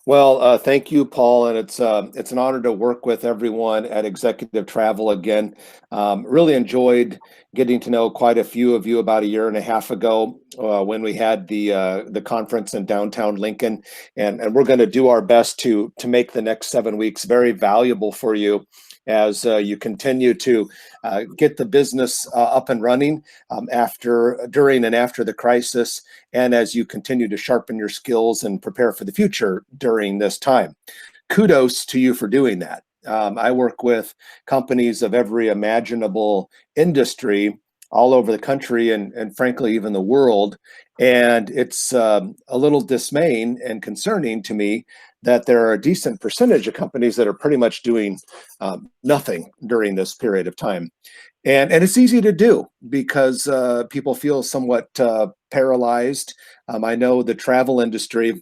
Well, thank you, Paul, and it's an honor to work with everyone at Executive Travel again. Really enjoyed getting to know quite a few of you about a year and a half ago when we had the conference in downtown Lincoln, and we're going to do our best to make the next 7 weeks very valuable for you as you continue to get the business up and running during, and after the crisis, and as you continue to sharpen your skills and prepare for the future during this time. Kudos to you for doing that. I work with companies of every imaginable industry all over the country and frankly, even the world. And it's a little dismaying and concerning to me that there are a decent percentage of companies that are pretty much doing nothing during this period of time. And it's easy to do because people feel somewhat paralyzed. I know the travel industry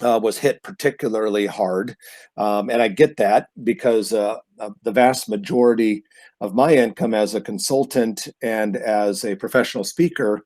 was hit particularly hard. And I get that because the vast majority of my income as a consultant and as a professional speaker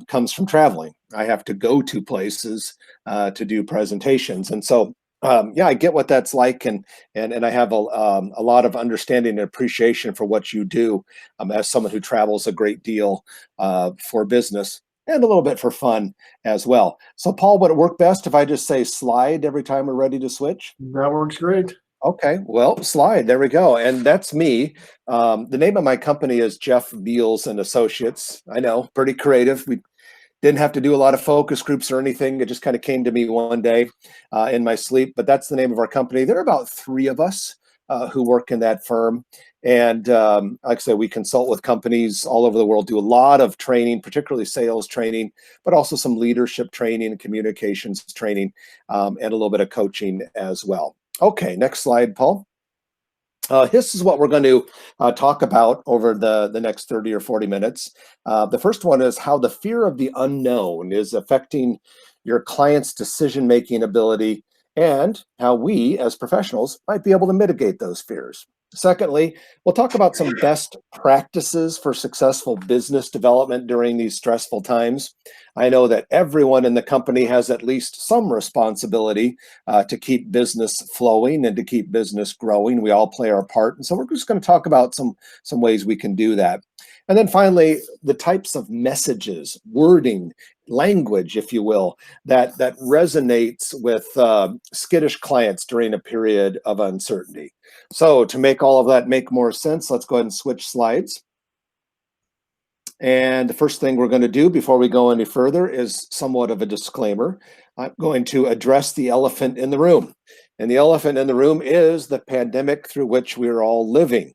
comes from traveling. I have to go to places to do presentations. And so, yeah, I get what that's like. And I have a lot of understanding and appreciation for what you do as someone who travels a great deal for business and a little bit for fun as well. So, Paul, would it work best if I just say slide every time we're ready to switch? That works great. Okay, well, slide. There we go. And that's me. The name of my company is Jeff Beals and Associates. I know, pretty creative. We didn't have to do a lot of focus groups or anything. It just kind of came to me one day in my sleep. But that's the name of our company. There are about three of us who work in that firm. And like I said, we consult with companies all over the world, do a lot of training, particularly sales training, but also some leadership training and communications training, and a little bit of coaching as well. Okay, next slide, Paul. This is what we're going to talk about over the next 30 or 40 minutes. The first one is how the fear of the unknown is affecting your client's decision-making ability and how we as professionals might be able to mitigate those fears. Secondly, we'll talk about some best practices for successful business development during these stressful times. I know that everyone in the company has at least some responsibility to keep business flowing and to keep business growing. We all play our part. And so we're just going to talk about some ways we can do that. And then finally, the types of messages, wording, language, if you will, that resonates with skittish clients during a period of uncertainty. So to make all of that make more sense, let's go ahead and switch slides. And the first thing we're going to do before we go any further is somewhat of a disclaimer. I'm going to address the elephant in the room. And the elephant in the room is the pandemic through which we're all living.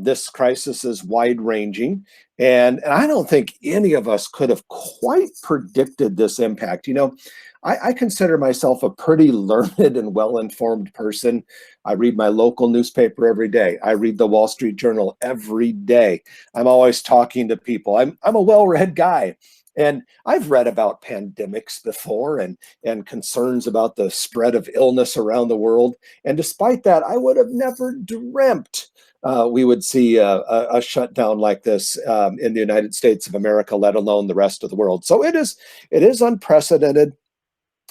This crisis is wide-ranging, and I don't think any of us could have quite predicted this impact. You know, I consider myself a pretty learned and well-informed person. I read my local newspaper every day. I read the Wall Street Journal every day. I'm always talking to people. I'm a well-read guy. And I've read about pandemics before and concerns about the spread of illness around the world. And despite that, I would have never dreamt we would see a shutdown like this in the United States of America, let alone the rest of the world. So it is unprecedented.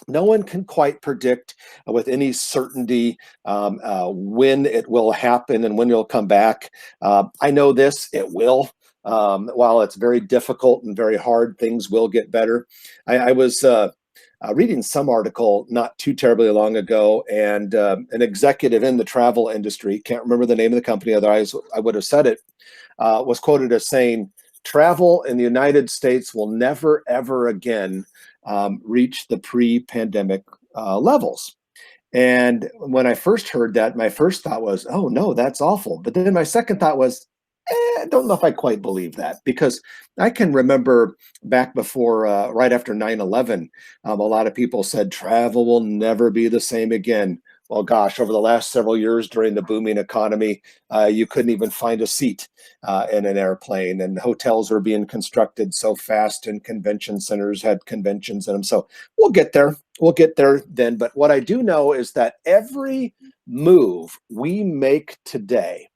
No one can quite predict with any certainty when it will happen and when it'll come back. I know this, it will. While it's very difficult and very hard, things will get better. I was reading some article not too terribly long ago, and an executive in the travel industry, can't remember the name of the company, otherwise I would have said it, was quoted as saying, travel in the United States will never, ever again reach the pre-pandemic levels. And when I first heard that, my first thought was, oh no, that's awful. But then my second thought was, I don't know if I quite believe that, because I can remember back before, right after 9/11, a lot of people said travel will never be the same again. Well, gosh, over the last several years during the booming economy, you couldn't even find a seat in an airplane, and hotels were being constructed so fast, and convention centers had conventions in them. So we'll get there. We'll get there then. But what I do know is that every move we make today,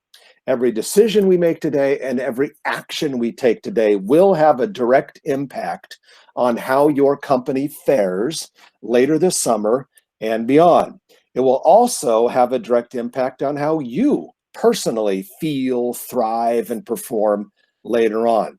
every decision we make today, and every action we take today will have a direct impact on how your company fares later this summer and beyond. It will also have a direct impact on how you personally feel, thrive, and perform later on.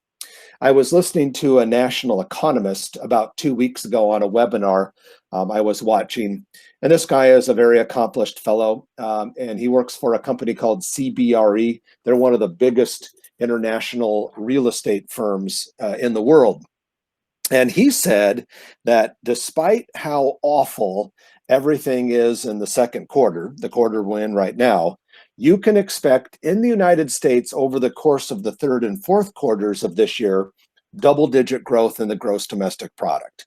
I was listening to a national economist about 2 weeks ago on a webinar I was watching. And this guy is a very accomplished fellow, and he works for a company called CBRE. They're one of the biggest international real estate firms in the world. And he said that despite how awful everything is in the second quarter, the quarter we're in right now, you can expect in the United States over the course of the third and fourth quarters of this year, double-digit growth in the gross domestic product.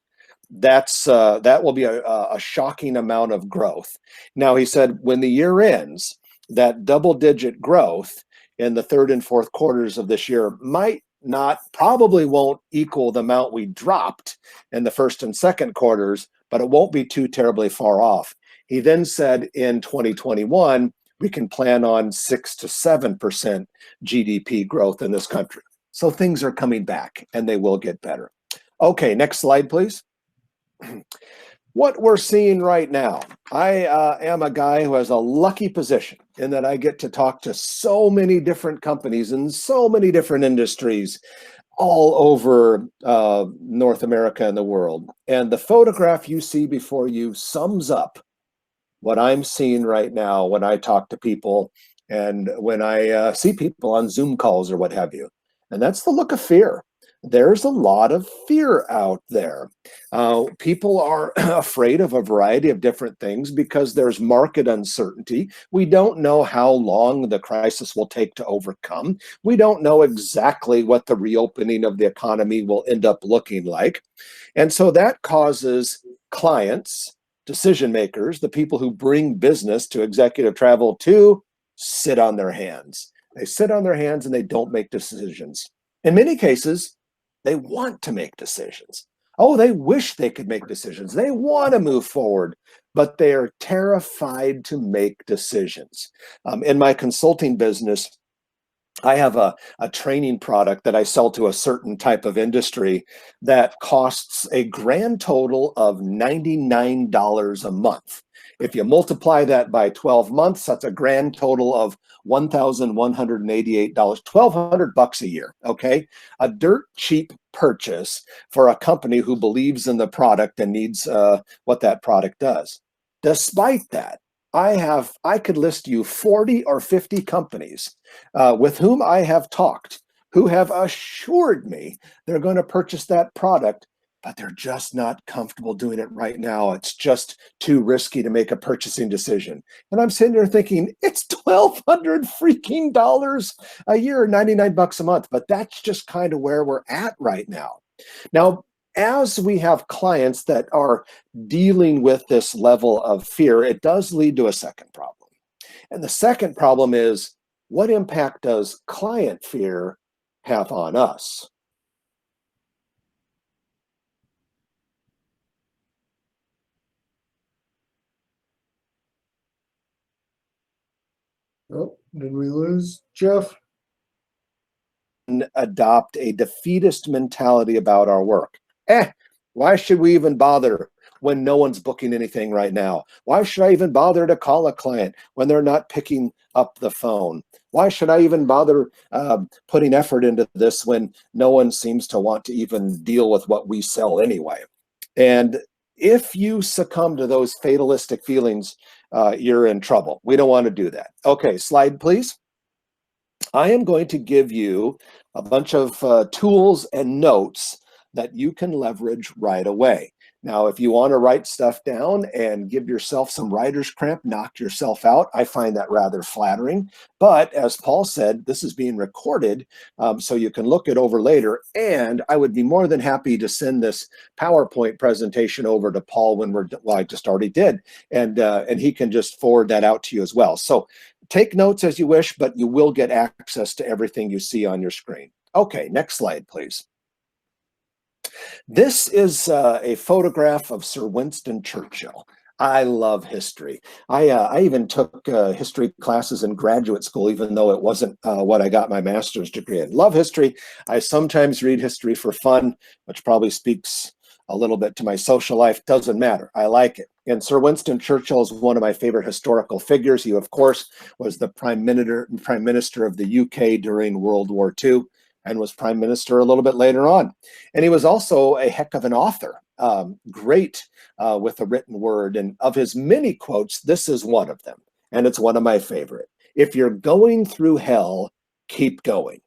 That will be a shocking amount of growth. Now, he said when the year ends, that double-digit growth in the third and fourth quarters of this year might not, probably won't equal the amount we dropped in the first and second quarters, but it won't be too terribly far off. He then said in 2021, we can plan on 6 to 7% GDP growth in this country. So things are coming back and they will get better. Okay, next slide, please. What we're seeing right now, I am a guy who has a lucky position in that I get to talk to so many different companies in so many different industries all over North America and the world. And the photograph you see before you sums up what I'm seeing right now when I talk to people and when I see people on Zoom calls or what have you. And that's the look of fear. There's a lot of fear out there. People are afraid of a variety of different things because there's market uncertainty. We don't know how long the crisis will take to overcome. We don't know exactly what the reopening of the economy will end up looking like. And so that causes clients, decision makers, the people who bring business to executive travel to sit on their hands. They sit on their hands and they don't make decisions. In many cases, they want to make decisions. Oh, they wish they could make decisions. They want to move forward, but they are terrified to make decisions. In my consulting business, I have a training product that I sell to a certain type of industry that costs a grand total of $99 a month. If you multiply that by 12 months, that's a grand total of $1,188, $1,200 a year, okay? A dirt cheap purchase for a company who believes in the product and needs what that product does. Despite that, I could list you 40 or 50 companies with whom I have talked who have assured me they're going to purchase that product, but they're just not comfortable doing it right now. It's just too risky to make a purchasing decision. And I'm sitting there thinking, it's $1,200 freaking dollars a year, $99 a month, but that's just kind of where we're at right now. Now, as we have clients that are dealing with this level of fear, it does lead to a second problem. And the second problem is, what impact does client fear have on us? Oh, did we lose Jeff? Adopt a defeatist mentality about our work. Why should we even bother when no one's booking anything right now? Why should I even bother to call a client when they're not picking up the phone? Why should I even bother putting effort into this when no one seems to want to even deal with what we sell anyway? And if you succumb to those fatalistic feelings, you're in trouble. We don't want to do that. Okay, slide, please. I am going to give you a bunch of tools and notes that you can leverage right away. Now, if you want to write stuff down and give yourself some writer's cramp, knock yourself out, I find that rather flattering. But as Paul said, this is being recorded, so you can look it over later. And I would be more than happy to send this PowerPoint presentation over to Paul when well, I just already did, and he can just forward that out to you as well. So take notes as you wish, but you will get access to everything you see on your screen. Okay, next slide, please. This is a photograph of Sir Winston Churchill. I love history. I even took history classes in graduate school, even though it wasn't what I got my master's degree in. Love history. I sometimes read history for fun, which probably speaks a little bit to my social life, doesn't matter. I like it. And Sir Winston Churchill is one of my favorite historical figures. He, of course, was the Prime Minister of the UK during World War II and was Prime Minister a little bit later on. And he was also a heck of an author, great with the written word. And of his many quotes, this is one of them. And it's one of my favorite. If you're going through hell, keep going.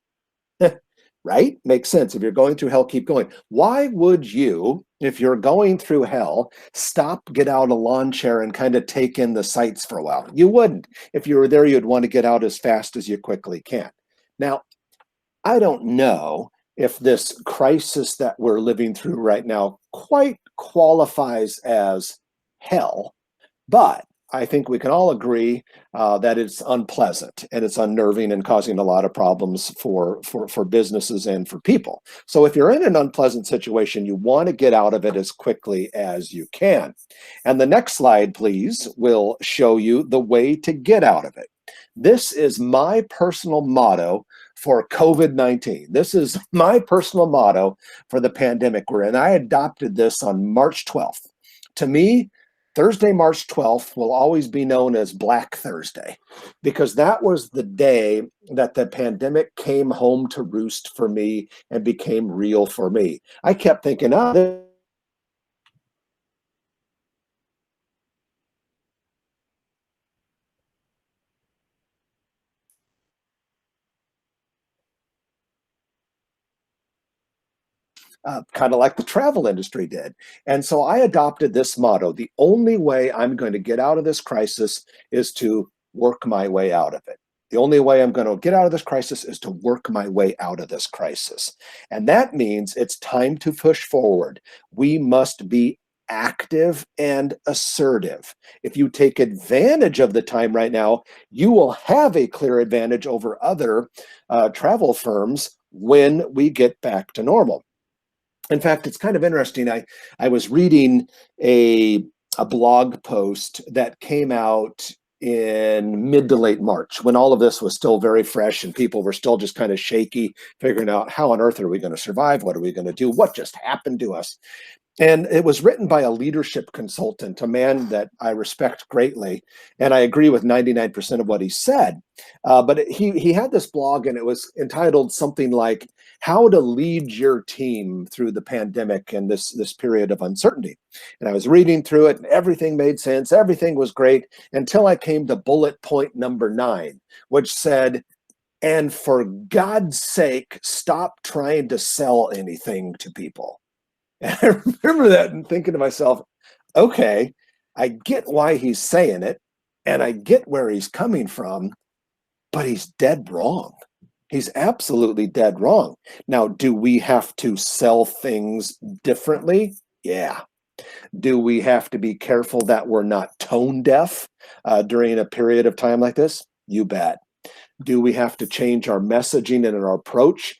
Right? Makes sense. If you're going through hell, keep going. Why would you, if you're going through hell, stop, get out a lawn chair and kind of take in the sights for a while? You wouldn't. If you were there, you'd want to get out as fast as you quickly can. Now, I don't know if this crisis that we're living through right now quite qualifies as hell, but I think we can all agree that it's unpleasant and it's unnerving and causing a lot of problems for businesses and for people. So if you're in an unpleasant situation, you want to get out of it as quickly as you can. And the next slide, please, will show you the way to get out of it. This is my personal motto for COVID-19. This is my personal motto for the pandemic we're in. I adopted this on March 12th. To me, Thursday, March 12th will always be known as Black Thursday because that was the day that the pandemic came home to roost for me and became real for me. I kept thinking, oh, kind of like the travel industry did. And so I adopted this motto: the only way I'm going to get out of this crisis is to work my way out of it. The only way I'm going to get out of this crisis is to work my way out of this crisis. And that means it's time to push forward. We must be active and assertive. If you take advantage of the time right now, you will have a clear advantage over other travel firms when we get back to normal. In fact, it's kind of interesting. I was reading a blog post that came out in mid to late March when all of this was still very fresh and people were still just kind of shaky, figuring out how on earth are we going to survive? What are we going to do? What just happened to us? And it was written by a leadership consultant, a man that I respect greatly, and I agree with 99% of what he said. But he had this blog, and it was entitled something like "How to Lead Your Team Through the Pandemic and this period of uncertainty." And I was reading through it, and everything made sense. Everything was great until I came to bullet point number 9, which said, "And for God's sake, stop trying to sell anything to people." And I remember that and thinking to myself, okay, I get why he's saying it and I get where he's coming from, but he's dead wrong. He's absolutely dead wrong. Now, do we have to sell things differently? Yeah. Do we have to be careful that we're not tone deaf during a period of time like this? You bet. Do we have to change our messaging and our approach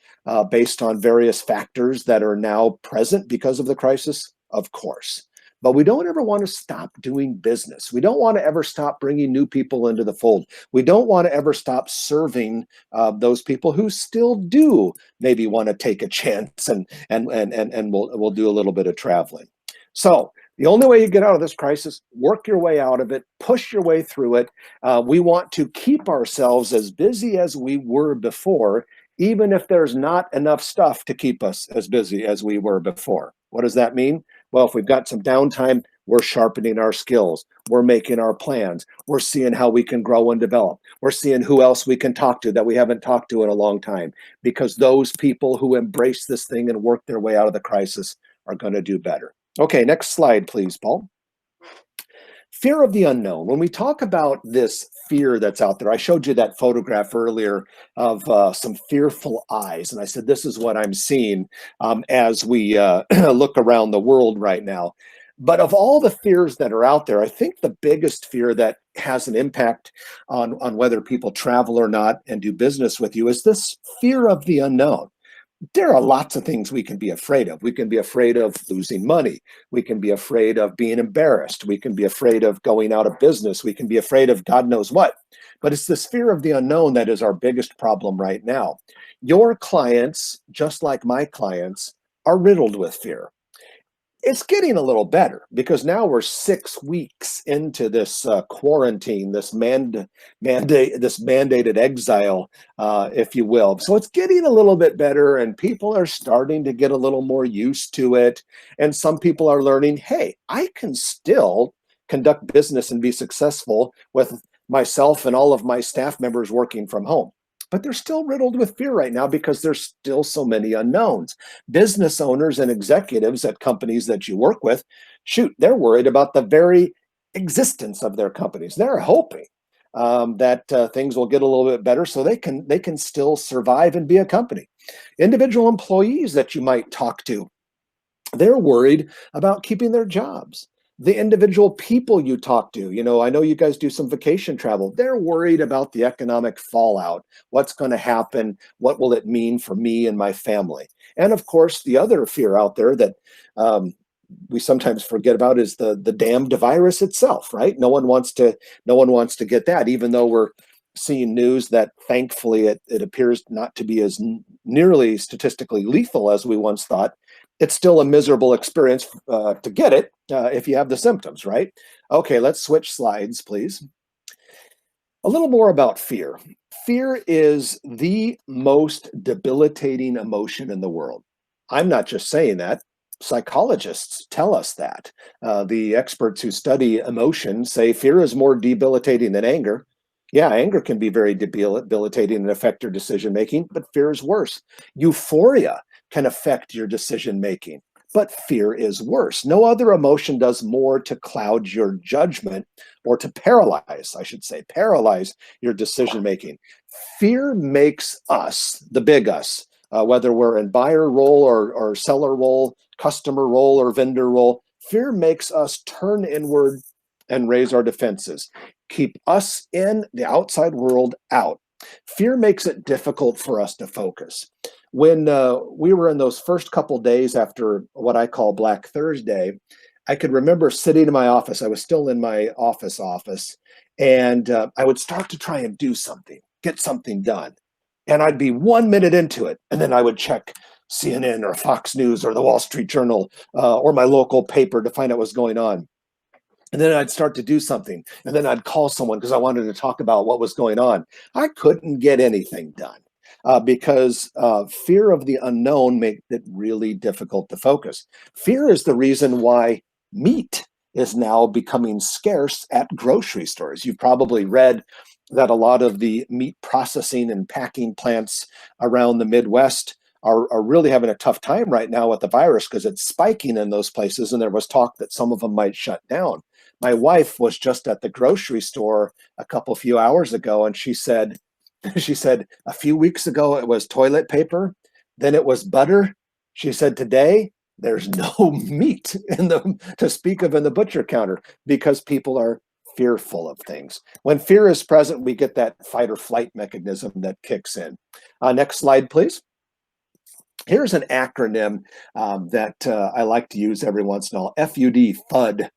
based on various factors that are now present because of the crisis? Of course. But we don't ever want to stop doing business. We don't want to ever stop bringing new people into the fold. We don't want to ever stop serving those people who still do maybe want to take a chance and we'll do a little bit of traveling. So the only way you get out of this crisis, work your way out of it, push your way through it. We want to keep ourselves as busy as we were before, even if there's not enough stuff to keep us as busy as we were before. What does that mean? Well, if we've got some downtime, we're sharpening our skills. We're making our plans. We're seeing how we can grow and develop. We're seeing who else we can talk to that we haven't talked to in a long time, because those people who embrace this thing and work their way out of the crisis are going to do better. Okay, next slide, please, Paul. Fear of the unknown. When we talk about this fear that's out there, I showed you that photograph earlier of some fearful eyes. And I said, this is what I'm seeing as we look around the world right now. But of all the fears that are out there, I think the biggest fear that has an impact on whether people travel or not and do business with you is this fear of the unknown. There are lots of things we can be afraid of. We can be afraid of losing money. We can be afraid of being embarrassed. We can be afraid of going out of business. We can be afraid of God knows what. But it's this fear of the unknown that is our biggest problem right now. Your clients, just like my clients, are riddled with fear. It's getting a little better because now we're 6 weeks into this quarantine, this mandated exile, if you will. So it's getting a little bit better, and people are starting to get a little more used to it. And some people are learning, hey, I can still conduct business and be successful with myself and all of my staff members working from home. But they're still riddled with fear right now because there's still so many unknowns. Business owners and executives at companies that you work with, shoot, they're worried about the very existence of their companies. They're hoping that things will get a little bit better so they can still survive and be a company. Individual employees that you might talk to, they're worried about keeping their jobs. The individual people you talk to, I know you guys do some vacation travel. They're worried about the economic fallout. What's going to happen? What will it mean for me and my family? And of course, the other fear out there that we sometimes forget about is the damned virus itself, right? No one wants to get that, even though we're seeing news that thankfully it appears not to be as nearly statistically lethal as we once thought. It's still a miserable experience to get it if you have the symptoms, right? Okay, let's switch slides, please. A little more about fear. Fear is the most debilitating emotion in the world. I'm not just saying that. Psychologists tell us that. The experts who study emotion say fear is more debilitating than anger. Yeah, anger can be very debilitating and affect your decision making, but fear is worse. Euphoria can affect your decision making, but fear is worse. No other emotion does more to cloud your judgment or to paralyze, I should say, paralyze your decision making. Fear makes us, the big us, whether we're in buyer role or seller role, customer role or vendor role, fear makes us turn inward and raise our defenses, keep us in, the outside world out. Fear makes it difficult for us to focus. When we were in those first couple days after what I call Black Thursday, I could remember sitting in my office. I was still in my office, and I would start to try and do something, get something done. And I'd be 1 minute into it, and then I would check CNN or Fox News or the Wall Street Journal or my local paper to find out what's going on. And then I'd start to do something, and then I'd call someone because I wanted to talk about what was going on. I couldn't get anything done because fear of the unknown made it really difficult to focus. Fear is the reason why meat is now becoming scarce at grocery stores. You've probably read that a lot of the meat processing and packing plants around the Midwest are really having a tough time right now with the virus because it's spiking in those places, and there was talk that some of them might shut down. My wife was just at the grocery store a few hours ago, and she said, a few weeks ago it was toilet paper, then it was butter. She said today there's no meat to speak of in the butcher counter because people are fearful of things. When fear is present, we get that fight or flight mechanism that kicks in. Next slide, please. Here's an acronym that I like to use every once in a while. FUD, FUD.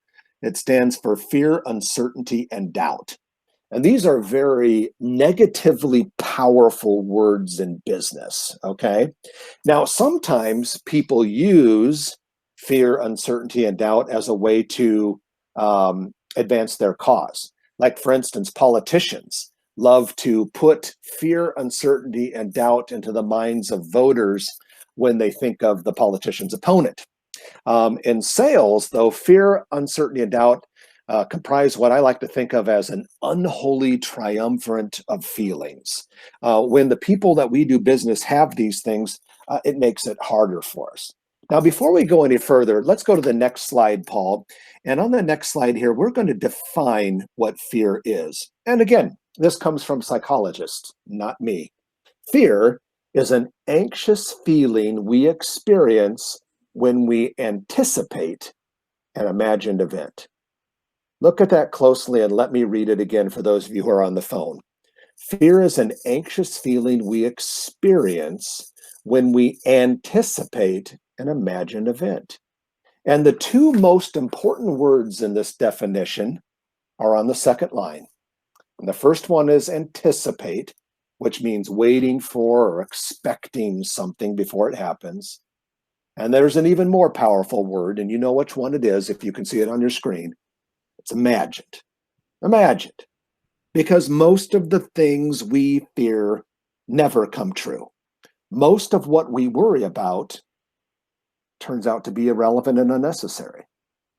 It stands for fear, uncertainty, and doubt. And these are very negatively powerful words in business, okay? Now, sometimes people use fear, uncertainty, and doubt as a way to advance their cause. Like, for instance, politicians love to put fear, uncertainty, and doubt into the minds of voters when they think of the politician's opponent. In sales, though, fear, uncertainty, and doubt comprise what I like to think of as an unholy triumvirate of feelings. When the people that we do business have these things, it makes it harder for us. Now, before we go any further, let's go to the next slide, Paul. And on the next slide here, we're going to define what fear is. And again, this comes from psychologists, not me. Fear is an anxious feeling we experience when we anticipate an imagined event. Look at that closely and let me read it again for those of you who are on the phone. Fear is an anxious feeling we experience when we anticipate an imagined event. And the two most important words in this definition are on the second line. And the first one is anticipate, which means waiting for or expecting something before it happens. And there's an even more powerful word, and you know which one it is if you can see it on your screen. It's imagined. Imagined. Because most of the things we fear never come true. Most of what we worry about turns out to be irrelevant and unnecessary.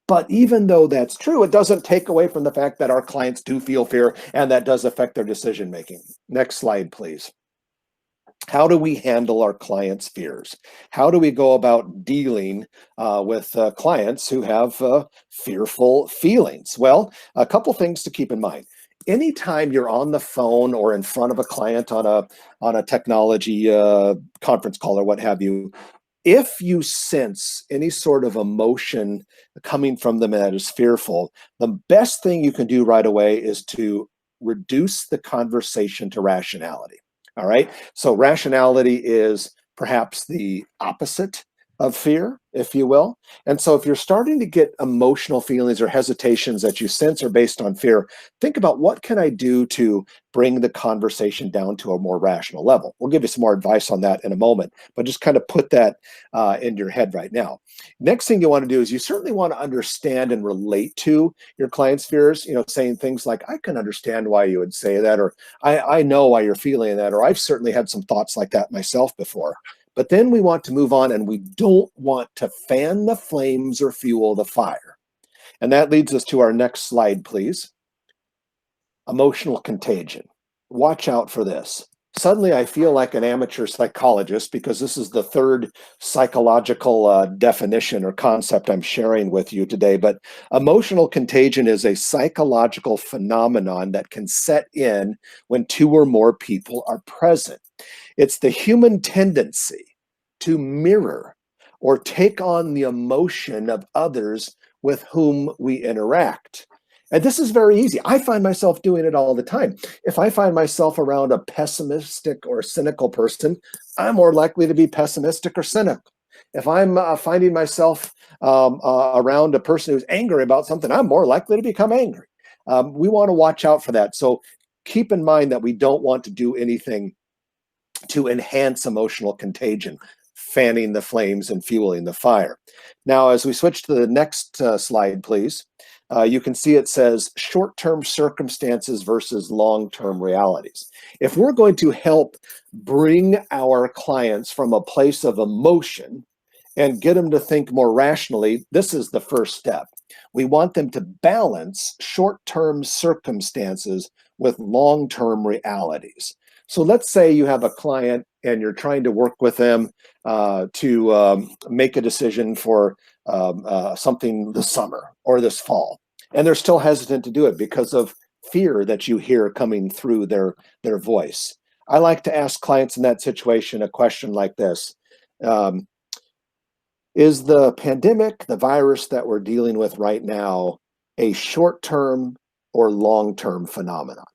But even though that's true, it doesn't take away from the fact that our clients do feel fear and that does affect their decision making. Next slide, please. How do we handle our clients' fears? How do we go about dealing with clients who have fearful feelings? Well, a couple things to keep in mind. Anytime you're on the phone or in front of a client on a technology conference call or what have you, if you sense any sort of emotion coming from them that is fearful, the best thing you can do right away is to reduce the conversation to rationality. All right. So rationality is perhaps the opposite of fear, if you will. And so if you're starting to get emotional feelings or hesitations that you sense are based on fear, think about what can I do to bring the conversation down to a more rational level. We'll give you some more advice on that in a moment, but just kind of put that in your head right now. Next thing you want to do is you certainly want to understand and relate to your client's fears, saying things like, I can understand why you would say that, or I know why you're feeling that, or I've certainly had some thoughts like that myself before. But then we want to move on, and we don't want to fan the flames or fuel the fire. And that leads us to our next slide, please. Emotional contagion. Watch out for this. Suddenly, I feel like an amateur psychologist because this is the third psychological definition or concept I'm sharing with you today. But emotional contagion is a psychological phenomenon that can set in when two or more people are present. It's the human tendency to mirror or take on the emotion of others with whom we interact. And this is very easy. I find myself doing it all the time. If I find myself around a pessimistic or cynical person, I'm more likely to be pessimistic or cynical. If I'm finding myself around a person who's angry about something, I'm more likely to become angry. We want to watch out for that. So keep in mind that we don't want to do anything to enhance emotional contagion, fanning the flames and fueling the fire. Now, as we switch to the next slide, please, you can see it says short-term circumstances versus long-term realities. If we're going to help bring our clients from a place of emotion and get them to think more rationally, this is the first step. We want them to balance short-term circumstances with long-term realities. So let's say you have a client and you're trying to work with them to make a decision for something this summer or this fall. And they're still hesitant to do it because of fear that you hear coming through their voice. I like to ask clients in that situation a question like this. Is the pandemic, the virus that we're dealing with right now, a short-term or long-term phenomenon?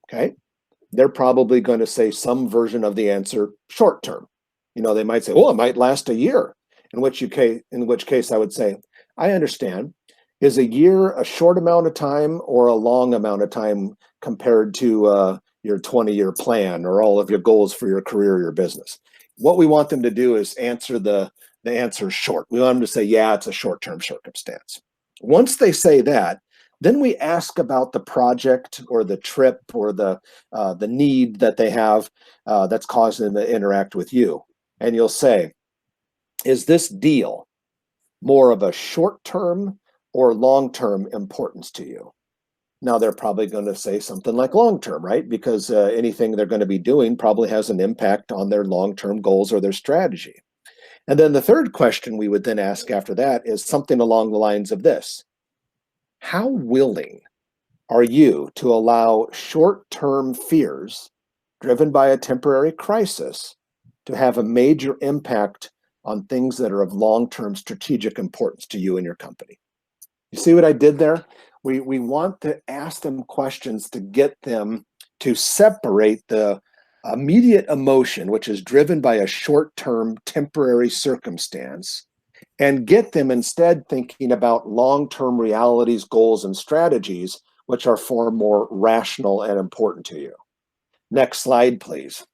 Okay. They're probably going to say some version of the answer short term. They might say, "Oh, it might last a year." In which case I would say, "I understand. Is a year a short amount of time or a long amount of time compared to your 20-year plan or all of your goals for your career or your business?" What we want them to do is answer the answer short. We want them to say, "Yeah, it's a short-term circumstance." Once they say that, then we ask about the project or the trip or the need that they have that's causing them to interact with you. And you'll say, is this deal more of a short-term or long-term importance to you? Now, they're probably going to say something like long-term, right? Because anything they're going to be doing probably has an impact on their long-term goals or their strategy. And then the third question we would then ask after that is something along the lines of this. How willing are you to allow short-term fears driven by a temporary crisis to have a major impact on things that are of long-term strategic importance to you and your company? You see what I did there? We want to ask them questions to get them to separate the immediate emotion, which is driven by a short-term temporary circumstance, and get them instead thinking about long-term realities, goals, and strategies, which are far more rational and important to you. Next slide, please.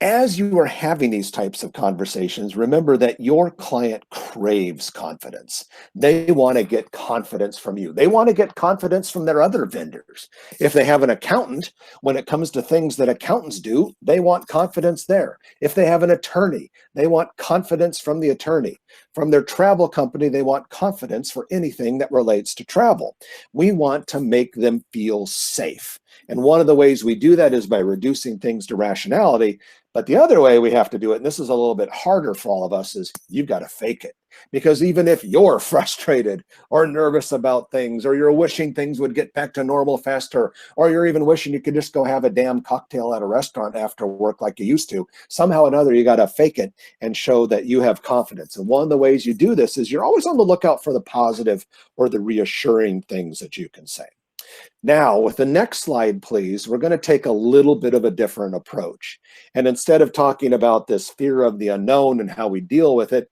As you are having these types of conversations, remember that your client craves confidence. They want to get confidence from you. They want to get confidence from their other vendors. If they have an accountant, when it comes to things that accountants do, they want confidence there. If they have an attorney, they want confidence from the attorney. From their travel company, they want confidence for anything that relates to travel. We want to make them feel safe. And one of the ways we do that is by reducing things to rationality. But the other way we have to do it, and this is a little bit harder for all of us, is you've got to fake it. Because even if you're frustrated or nervous about things, or you're wishing things would get back to normal faster, or you're even wishing you could just go have a damn cocktail at a restaurant after work like you used to, somehow or another, you got to fake it and show that you have confidence. And one of the ways you do this is you're always on the lookout for the positive or the reassuring things that you can say. Now, with the next slide, please, we're going to take a little bit of a different approach. And instead of talking about this fear of the unknown and how we deal with it,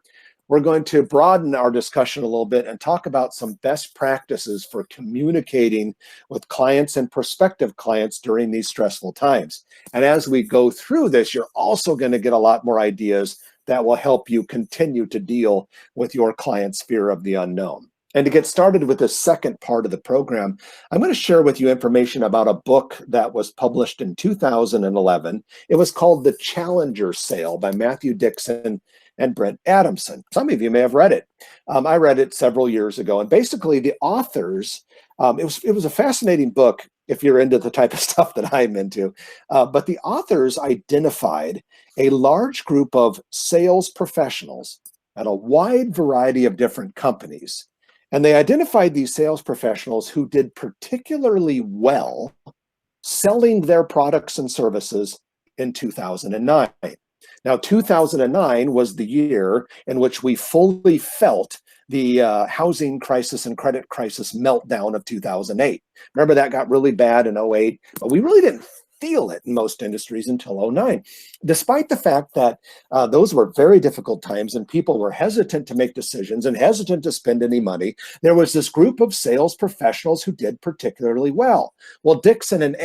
we're going to broaden our discussion a little bit and talk about some best practices for communicating with clients and prospective clients during these stressful times. And as we go through this, you're also going to get a lot more ideas that will help you continue to deal with your client's fear of the unknown. And to get started with the second part of the program, I'm going to share with you information about a book that was published in 2011. It was called The Challenger Sale by Matthew Dixon and Brent Adamson. Some of you may have read it. I read it several years ago. And basically, the authors, it was a fascinating book if you're into the type of stuff that I'm into. But the authors identified a large group of sales professionals at a wide variety of different companies. And they identified these sales professionals who did particularly well selling their products and services in 2009. Now, 2009 was the year in which we fully felt the housing crisis and credit crisis meltdown of 2008. Remember, that got really bad in 08, but we really didn't feel it in most industries until 09. Despite the fact that those were very difficult times and people were hesitant to make decisions and hesitant to spend any money, there was this group of sales professionals who did particularly well. Well, Dixon and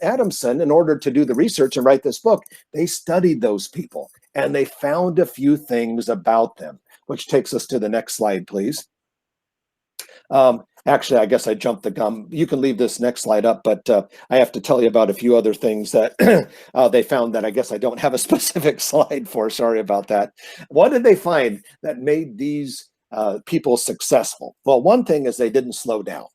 Adamson, in order to do the research and write this book, they studied those people and they found a few things about them, which takes us to the next slide, please. Actually, I guess I jumped the gun. You can leave this next slide up, but I have to tell you about a few other things that they found that I guess I don't have a specific slide for. Sorry about that. What did they find that made these people successful? Well, one thing is they didn't slow down.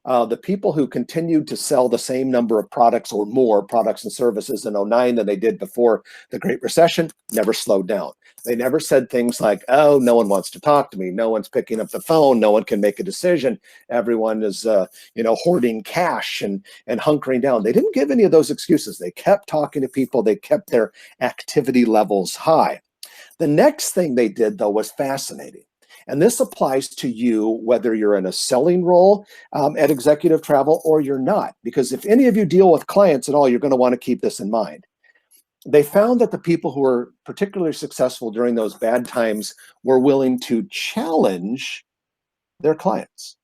The people who continued to sell the same number of products or more products and services in 09 than they did before the Great Recession never slowed down. They never said things like, oh, no one wants to talk to me. No one's picking up the phone. No one can make a decision. Everyone is, hoarding cash and hunkering down. They didn't give any of those excuses. They kept talking to people. They kept their activity levels high. The next thing they did, though, was fascinating. And this applies to you whether you're in a selling role at Executive Travel or you're not. Because if any of you deal with clients at all, you're going to want to keep this in mind. They found that the people who were particularly successful during those bad times were willing to challenge their clients.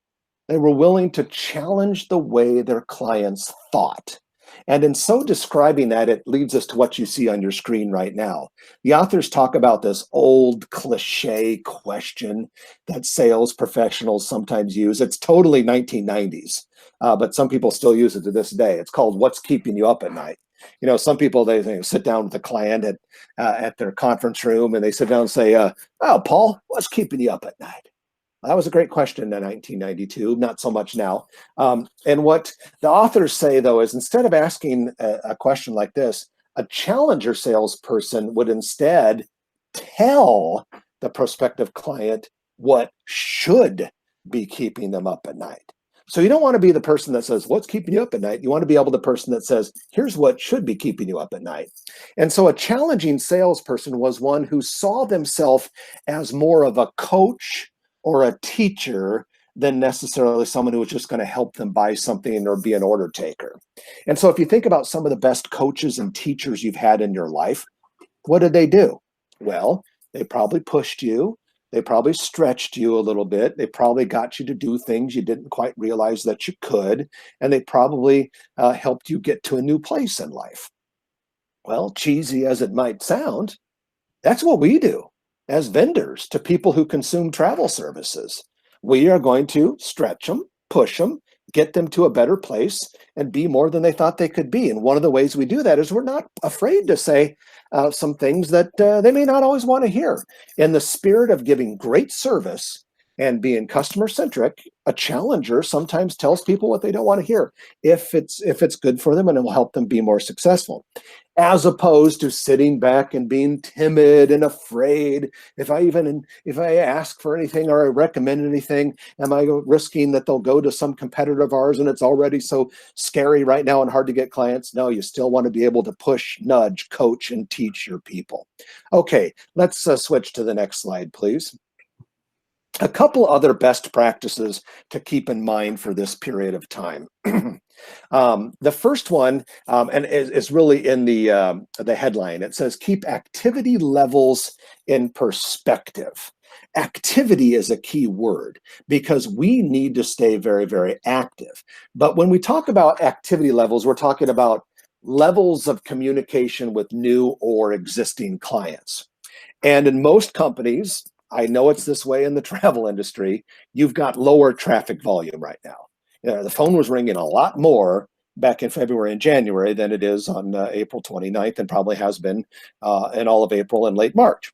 They were willing to challenge the way their clients thought. And in so describing that, it leads us to what you see on your screen right now. The authors talk about this old cliche question that sales professionals sometimes use. It's totally 1990s, but some people still use it to this day. It's called, what's keeping you up at night? Some people, they sit down with a client at their conference room and they sit down and say, oh, Paul, what's keeping you up at night? That was a great question in 1992, not so much now. And what the authors say, though, is instead of asking a question like this, a challenger salesperson would instead tell the prospective client what should be keeping them up at night. So you don't want to be the person that says, what's keeping you up at night? You want to be able to the person that says, here's what should be keeping you up at night. And so a challenging salesperson was one who saw themselves as more of a coach or a teacher than necessarily someone who was just going to help them buy something or be an order taker. And so if you think about some of the best coaches and teachers you've had in your life, what did they do? Well, they probably pushed you. They probably stretched you a little bit. They probably got you to do things you didn't quite realize that you could. And they probably helped you get to a new place in life. Well, cheesy as it might sound, that's what we do as vendors to people who consume travel services. We are going to stretch them, push them, get them to a better place, and be more than they thought they could be. And one of the ways we do that is we're not afraid to say some things that they may not always want to hear. In the spirit of giving great service and being customer centric, a challenger sometimes tells people what they don't want to hear if it's good for them and it will help them be more successful, as opposed to sitting back and being timid and afraid. If I ask for anything or I recommend anything, am I risking that they'll go to some competitor of ours and it's already so scary right now and hard to get clients? No, you still want to be able to push, nudge, coach, and teach your people. Okay, let's switch to the next slide, please. A couple other best practices to keep in mind for this period of time. The first one, and is really in the headline. It says, keep activity levels in perspective. Activity is a key word because we need to stay very, very active. But when we talk about activity levels, we're talking about levels of communication with new or existing clients. And in most companies, I know it's this way in the travel industry, you've got lower traffic volume right now. You know, the phone was ringing a lot more back in February and January than it is on April 29th and probably has been in all of April and late March.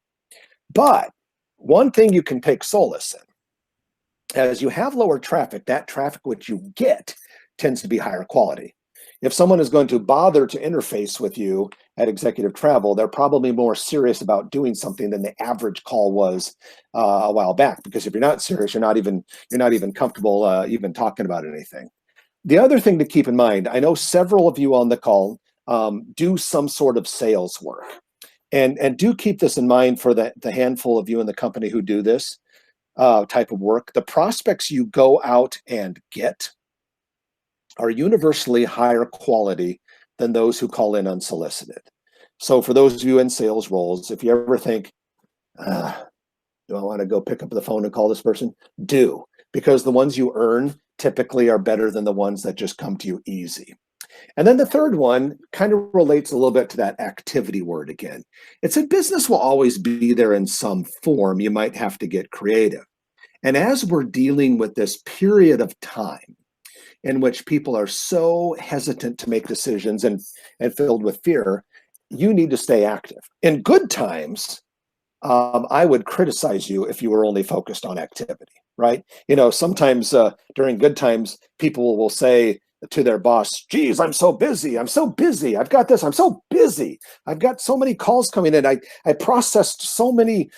But one thing you can take solace in, as you have lower traffic, that traffic which you get tends to be higher quality. If someone is going to bother to interface with you at Executive Travel, they're probably more serious about doing something than the average call was a while back. Because if you're not serious, you're not even comfortable even talking about anything. The other thing to keep in mind, I know several of you on the call do some sort of sales work, and do keep this in mind for the handful of you in the company who do this type of work. The prospects you go out and get are universally higher quality than those who call in unsolicited. So for those of you in sales roles, if you ever think, do I want to go pick up the phone and call this person? Do, because the ones you earn typically are better than the ones that just come to you easy. And then the third one kind of relates a little bit to that activity word again. It's a business will always be there in some form. You might have to get creative. And as we're dealing with this period of time in which people are so hesitant to make decisions and filled with fear, you need to stay active. In good times, I would criticize you if you were only focused on activity, right? You know, sometimes during good times, people will say to their boss, geez, I'm so busy. I'm so busy. I've got this. I'm so busy. I've got so many calls coming in. I processed so many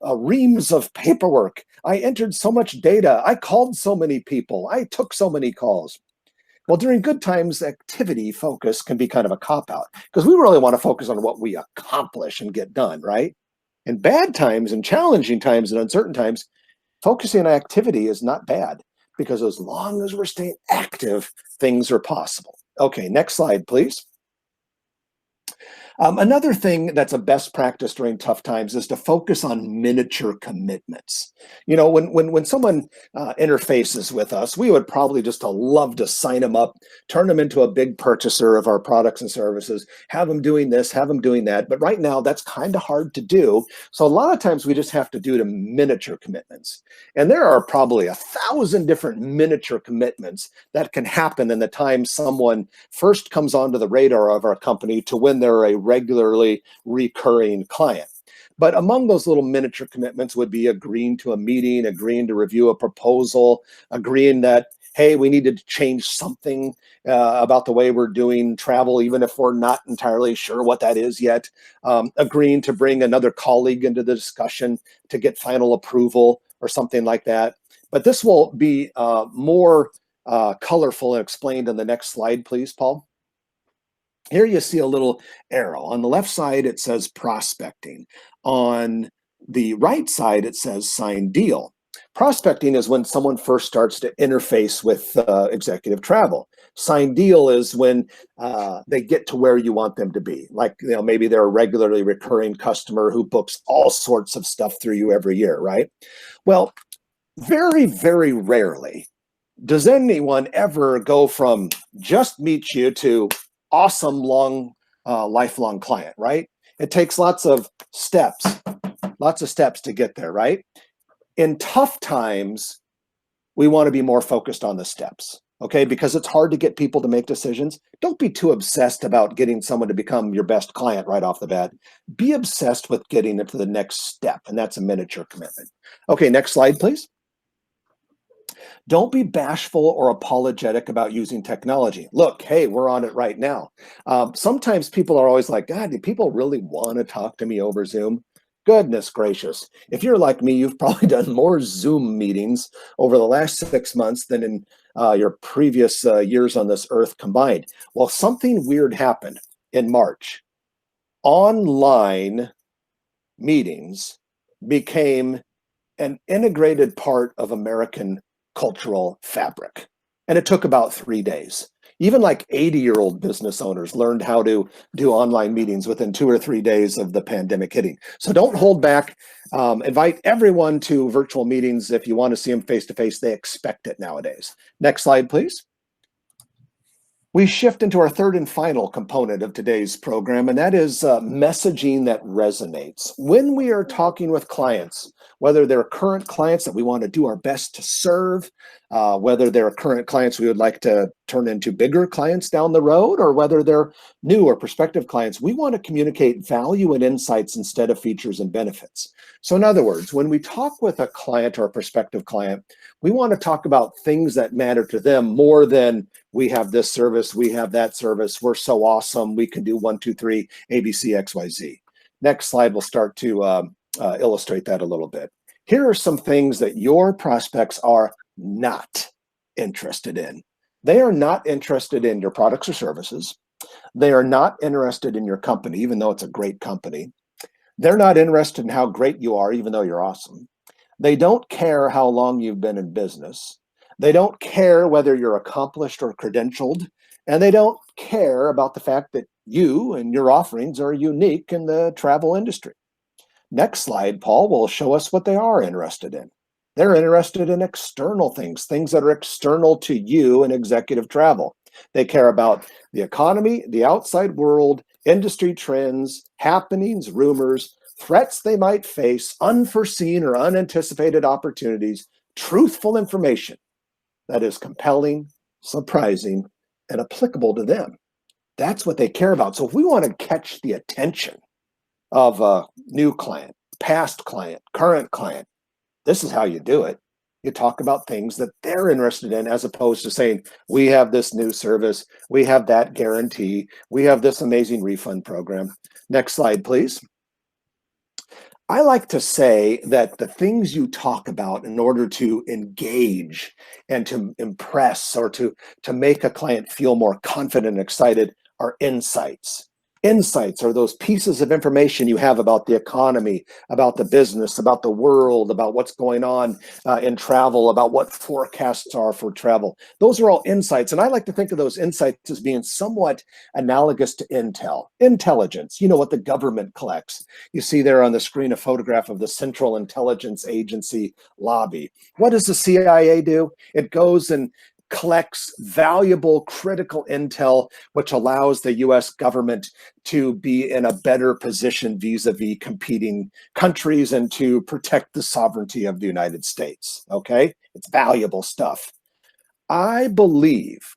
reams of paperwork. I entered so much data. I called so many people. I took so many calls. Well, during good times, activity focus can be kind of a cop out because we really want to focus on what we accomplish and get done, right? In bad times and challenging times and uncertain times, focusing on activity is not bad because as long as we're staying active, things are possible. Okay, next slide, please. Another thing that's a best practice during tough times is to focus on miniature commitments. You know, when someone interfaces with us, we would probably just love to sign them up, turn them into a big purchaser of our products and services, have them doing this, have them doing that. But right now, that's kind of hard to do. So a lot of times we just have to do to miniature commitments. And there are probably 1,000 different miniature commitments that can happen in the time someone first comes onto the radar of our company to when they're a regularly recurring client. But among those little miniature commitments would be agreeing to a meeting, agreeing to review a proposal, agreeing that, hey, we need to change something about the way we're doing travel, even if we're not entirely sure what that is yet, agreeing to bring another colleague into the discussion to get final approval or something like that. But this will be more colorful and explained in the next slide, please, Paul. Here you see a little arrow. On the left side, it says prospecting. On the right side, it says signed deal. Prospecting is when someone first starts to interface with Executive Travel. Signed deal is when they get to where you want them to be. Like, you know, maybe they're a regularly recurring customer who books all sorts of stuff through you every year, right? Well, very, very rarely does anyone ever go from just meet you to awesome lifelong client, right? It takes lots of steps to get there, right? In tough times, we want to be more focused on the steps, okay? Because it's hard to get people to make decisions. Don't be too obsessed about getting someone to become your best client right off the bat. Be obsessed with getting them to the next step, and that's a miniature commitment. Okay, next slide, please. Don't be bashful or apologetic about using technology. Look, hey, we're on it right now. Sometimes people are always like, God, do people really want to talk to me over Zoom? Goodness gracious. If you're like me, you've probably done more Zoom meetings over the last 6 months than in your previous years on this earth combined. Well, something weird happened in March. Online meetings became an integrated part of American cultural fabric. And it took about 3 days. Even like 80-year-old business owners learned how to do online meetings within 2 or 3 days of the pandemic hitting. So don't hold back. Invite everyone to virtual meetings. If you want to see them face to face, they expect it nowadays. Next slide, please. We shift into our third and final component of today's program, and that is messaging that resonates. When we are talking with clients, whether they're current clients that we want to do our best to serve, whether they're current clients we would like to turn into bigger clients down the road, or whether they're new or prospective clients, we want to communicate value and insights instead of features and benefits. So in other words, when we talk with a client or a prospective client, we want to talk about things that matter to them more than we have this service, we have that service, we're so awesome, we can do 1, 2, 3, ABC, XYZ. Next slide will start to illustrate that a little bit. Here are some things that your prospects are not interested in. They are not interested in your products or services. They are not interested in your company, even though it's a great company. They're not interested in how great you are, even though you're awesome. They don't care how long you've been in business. They don't care whether you're accomplished or credentialed. And they don't care about the fact that you and your offerings are unique in the travel industry. Next slide, Paul, will show us what they are interested in. They're interested in external things, things that are external to you in executive travel. They care about the economy, the outside world, industry trends, happenings, rumors, threats they might face, unforeseen or unanticipated opportunities, truthful information that is compelling, surprising, and applicable to them. That's what they care about. So if we want to catch the attention of a new client, past client, current client, this is how you do it. You talk about things that they're interested in, as opposed to saying, we have this new service, we have that guarantee, we have this amazing refund program. Next slide, please. I like to say that the things you talk about in order to engage and to impress or to make a client feel more confident and excited are insights. Insights are those pieces of information you have about the economy, about the business, about the world, about what's going on in travel, about what forecasts are for travel. Those are all insights. And I like to think of those insights as being somewhat analogous to intel, intelligence, you know, what the government collects. You see there on the screen a photograph of the Central Intelligence Agency lobby. What does the CIA do? It goes and collects valuable, critical intel, which allows the US government to be in a better position vis-a-vis competing countries and to protect the sovereignty of the United States. Okay? It's valuable stuff. I believe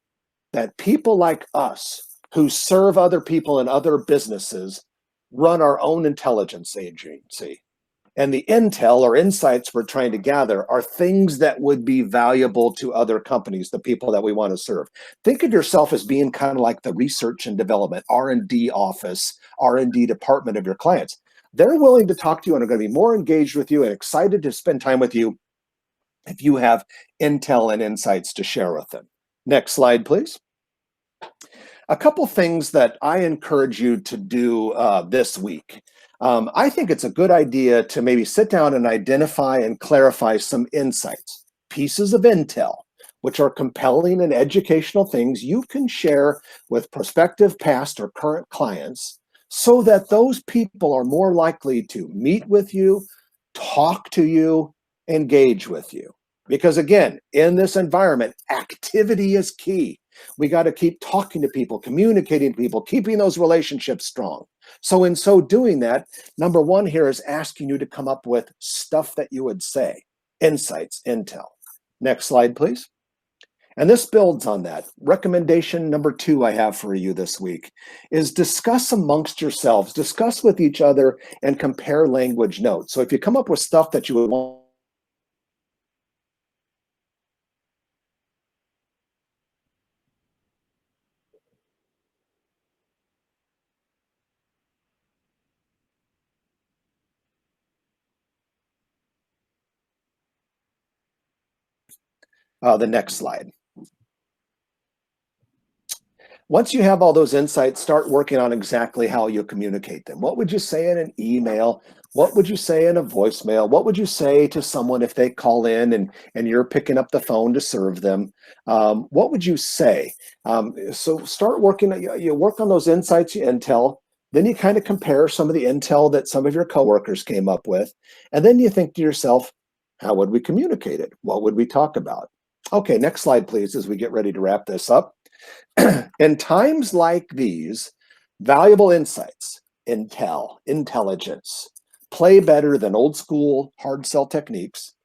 that people like us who serve other people in other businesses run our own intelligence agency. And the intel or insights we're trying to gather are things that would be valuable to other companies, the people that we want to serve. Think of yourself as being kind of like the research and development, R&D office, R&D department of your clients. They're willing to talk to you and are going to be more engaged with you and excited to spend time with you if you have intel and insights to share with them. Next slide, please. A couple things that I encourage you to do this week. I think it's a good idea to maybe sit down and identify and clarify some insights, pieces of intel, which are compelling and educational things you can share with prospective, past, or current clients so that those people are more likely to meet with you, talk to you, engage with you. Because again, in this environment, activity is key. We got to keep talking to people, communicating to people, keeping those relationships strong. So in so doing that, number one here is asking you to come up with stuff that you would say, insights, intel. Next slide, please. And this builds on that. Recommendation number two I have for you this week is discuss amongst yourselves, discuss with each other, and compare language notes. So if you come up with stuff that you would want, the next slide. Once you have all those insights, start working on exactly how you communicate them. What would you say in an email? What would you say in a voicemail? What would you say to someone if they call in and you're picking up the phone to serve them? What would you say? So start working, you work on those insights, you intel, then you kind of compare some of the intel that some of your coworkers came up with. And then you think to yourself, how would we communicate it? What would we talk about? Okay, next slide, please, as we get ready to wrap this up. In times like these, valuable insights, intel, intelligence, play better than old school hard sell techniques.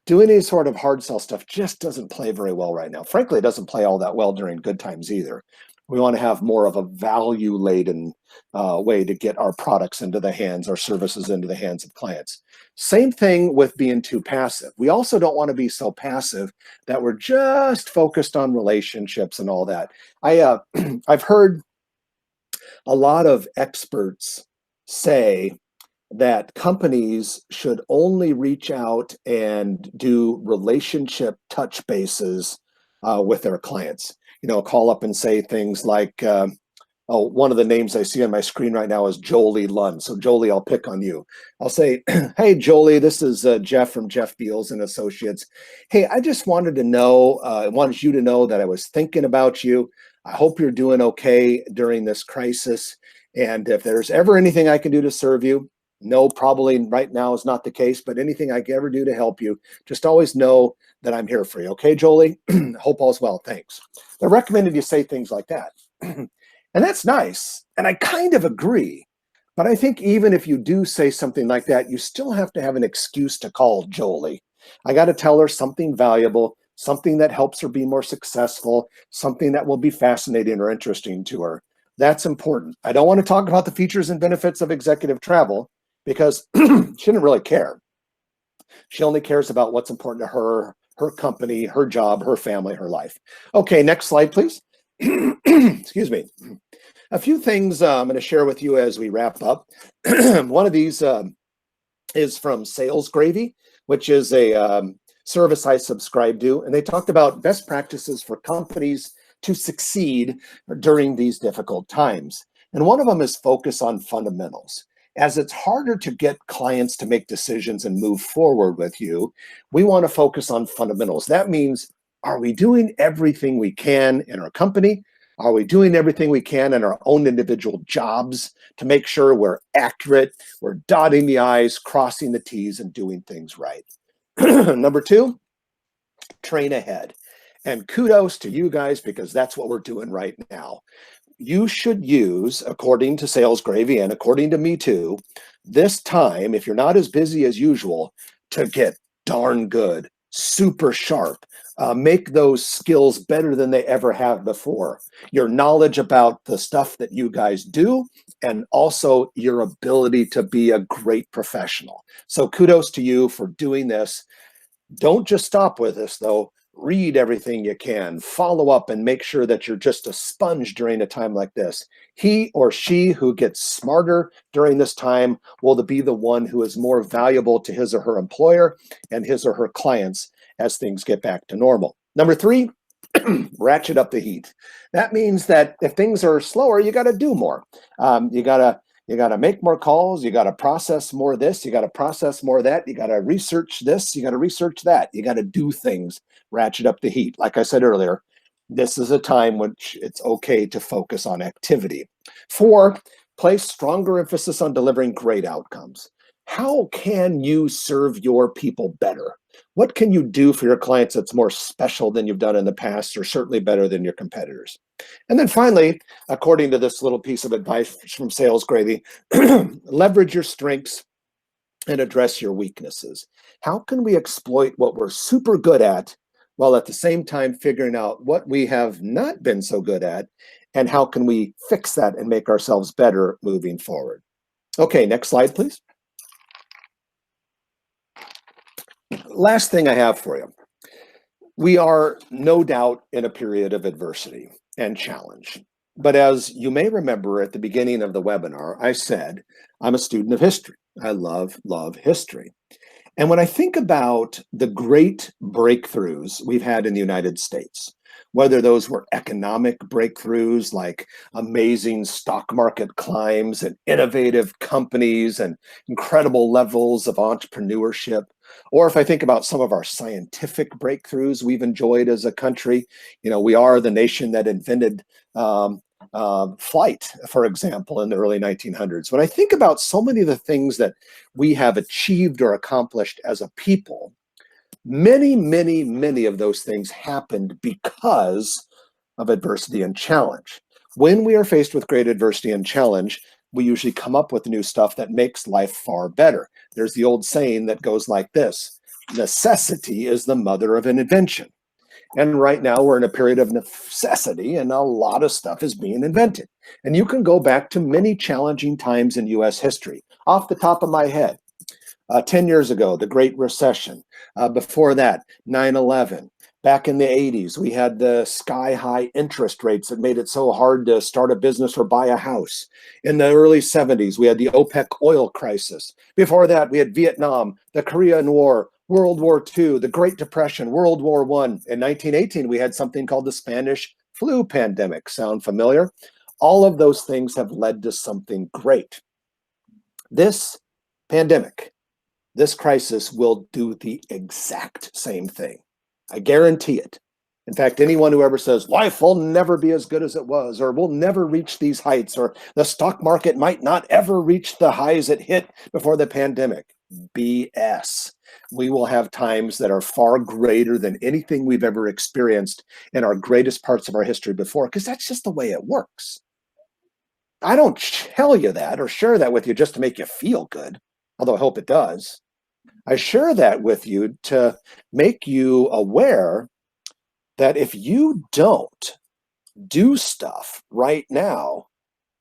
Doing any sort of hard sell stuff just doesn't play very well right now. Frankly, it doesn't play all that well during good times either. We want to have more of a value laden way to get our products into the hands, our services into the hands of clients. Same thing with being too passive. We also don't want to be so passive that we're just focused on relationships and all that. I've heard a lot of experts say that companies should only reach out and do relationship touch bases with their clients. You know, call up and say things like, oh, one of the names I see on my screen right now is Jolie Lund. So Jolie, I'll pick on you. I'll say, hey, Jolie, this is Jeff from Jeff Beals and Associates. Hey, I just wanted to know, I wanted you to know that I was thinking about you. I hope you're doing okay during this crisis. And if there's ever anything I can do to serve you, no, probably right now is not the case, but anything I can ever do to help you, just always know that I'm here for you. Okay, Jolie? Hope all's well. Thanks. They're recommended you say things like that. And that's nice. And I kind of agree. But I think even if you do say something like that, you still have to have an excuse to call Jolie. I got to tell her something valuable, something that helps her be more successful, something that will be fascinating or interesting to her. That's important. I don't want to talk about the features and benefits of executive travel because she didn't really care. She only cares about what's important to her, her company, her job, her family, her life. Okay, next slide, please. Excuse me. A few things I'm going to share with you as we wrap up. One of these is from Sales Gravy, which is a service I subscribe to. And they talked about best practices for companies to succeed during these difficult times. And one of them is focus on fundamentals. As it's harder to get clients to make decisions and move forward with you, we want to focus on fundamentals. That means, are we doing everything we can in our company? Are we doing everything we can in our own individual jobs to make sure we're accurate, we're dotting the I's, crossing the T's, and doing things right? Number two, train ahead. And kudos to you guys because that's what we're doing right now. You should use, according to Sales Gravy and according to me too, this time, if you're not as busy as usual, to get darn good, super sharp, make those skills better than they ever have before. Your knowledge about the stuff that you guys do, and also your ability to be a great professional. So kudos to you for doing this. Don't just stop with this though. Read everything you can, follow up, and make sure that you're just a sponge during a time like this. He or she who gets smarter during this time will be the one who is more valuable to his or her employer and his or her clients as things get back to normal. Number three, ratchet up the heat. That means that if things are slower, you got to do more. You got to make more calls. You got to process more of this. You got to process more of that. You got to research this. You got to research that. You got to do things, ratchet up the heat. Like I said earlier, this is a time which it's okay to focus on activity. Four, place stronger emphasis on delivering great outcomes. How can you serve your people better? What can you do for your clients that's more special than you've done in the past, or certainly better than your competitors? And then finally, according to this little piece of advice from Sales Gravy, leverage your strengths and address your weaknesses. How can we exploit what we're super good at while at the same time figuring out what we have not been so good at, and how can we fix that and make ourselves better moving forward? Okay, next slide, please. Last thing I have for you. We are no doubt in a period of adversity and challenge. But as you may remember at the beginning of the webinar, I said, I'm a student of history. I love history. And when I think about the great breakthroughs we've had in the United States, whether those were economic breakthroughs like amazing stock market climbs and innovative companies and incredible levels of entrepreneurship, or if I think about some of our scientific breakthroughs we've enjoyed as a country, we are the nation that invented flight, for example, in the early 1900s. When I think about so many of the things that we have achieved or accomplished as a people, many of those things happened because of adversity and challenge. When we are faced with great adversity and challenge, we usually come up with new stuff that makes life far better. There's the old saying that goes like this: necessity is the mother of an invention. And right now we're in a period of necessity, and a lot of stuff is being invented. And you can go back to many challenging times in US history. Off the top of my head, 10 years ago, the Great Recession. Before that, 9/11. Back in the 80s, we had the sky-high interest rates that made it so hard to start a business or buy a house. In the early 70s, we had the OPEC oil crisis. Before that, we had Vietnam, the Korean War, World War II, the Great Depression, World War I. In 1918, we had something called the Spanish flu pandemic. Sound familiar? All of those things have led to something great. This pandemic, this crisis will do the exact same thing. I guarantee it. In fact, anyone who ever says life will never be as good as it was, or we'll never reach these heights, or the stock market might not ever reach the highs it hit before the pandemic, BS. We will have times that are far greater than anything we've ever experienced in our greatest parts of our history before, because that's just the way it works. I don't tell you that or share that with you just to make you feel good, although I hope it does. I share that with you to make you aware that if you don't do stuff right now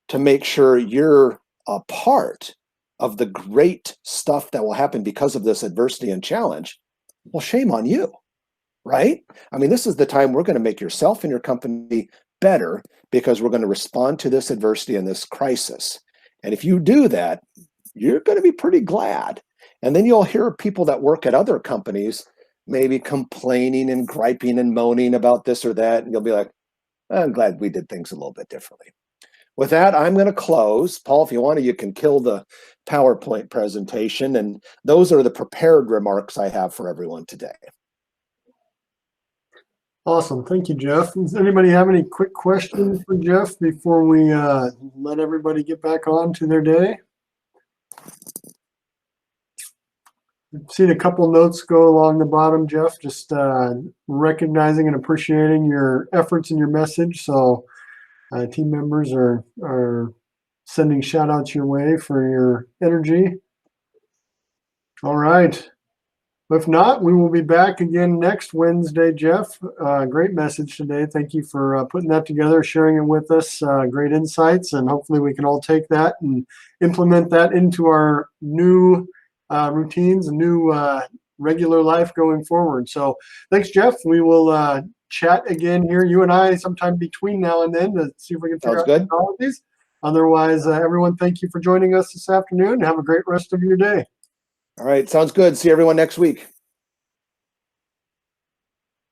to make sure you're a part of the great stuff that will happen because of this adversity and challenge, well, shame on you, right? I mean, this is the time we're going to make yourself and your company better, because we're going to respond to this adversity and this crisis. And if you do that, you're going to be pretty glad. And then you'll hear people that work at other companies maybe complaining and griping and moaning about this or that. And you'll be like, I'm glad we did things a little bit differently. With that, I'm going to close. Paul, if you want to, you can kill the PowerPoint presentation. And those are the prepared remarks I have for everyone today. Awesome. Thank you, Jeff. Does anybody have any quick questions for Jeff before we let everybody get back on to their day? I've seen a couple notes go along the bottom, Jeff, just recognizing and appreciating your efforts and your message. So team members are sending shout outs your way for your energy. All right. If not, we will be back again next Wednesday, Jeff. Great message today. Thank you for putting that together, sharing it with us. Great insights, and hopefully we can all take that and implement that into our new routines, new regular life going forward. So thanks, Jeff. We will chat again here, you and I, sometime between now and then, to see if we can figure out all of these. Otherwise, everyone, thank you for joining us this afternoon. Have a great rest of your day. All right, sounds good. See everyone next week.